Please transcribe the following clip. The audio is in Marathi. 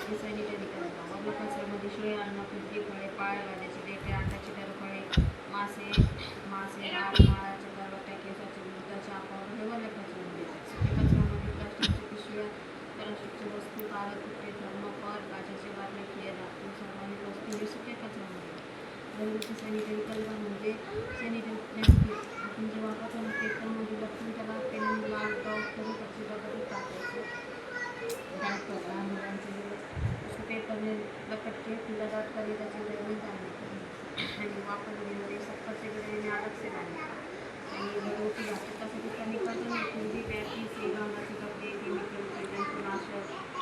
ते सॅनिटरी करायला. वरला कचऱ्यामध्ये शिळे अन्न, कुजली फळे, पाळ्या भाज्याची देठे, अंड्याची टरफळे, मासे मासे डाळ, नारळाच्या गरवट्या, केसाचे दूध, चहा पावडर हे वरल्या कचऱ्यामध्ये येतात. सुक्या कचऱ्यामध्ये प्लास्टिकच्या पिशव्या, प्लास्टिकच्या वस्तू, कागद, पुठ्ठे, थर्मोकॉल, काचेचे बाटले, खेळ लागतील सर्वांनी वस्तू हे सुक्या कचऱ्यामध्ये. घरगुती सॅनिटरी कचरा म्हणजे सॅनिटरी नॅपकिन आपण जे वापरतो ना पेपरमध्ये लपवून त्याला पेन लाल डॉट करून कचरा डब्यात टाकायचं. डायपर लहान मुलांचे असं पेपरने लपटके तुला डॉट करी त्याचे वेगळे जाणे आणि वापरलेले सत्ताचे वेळेने अलग से लाने आणि घरगुती घातकासाठी केमिकल पूर्वी बॅटरी सेवा कपडे केमिकल जंतुनाशक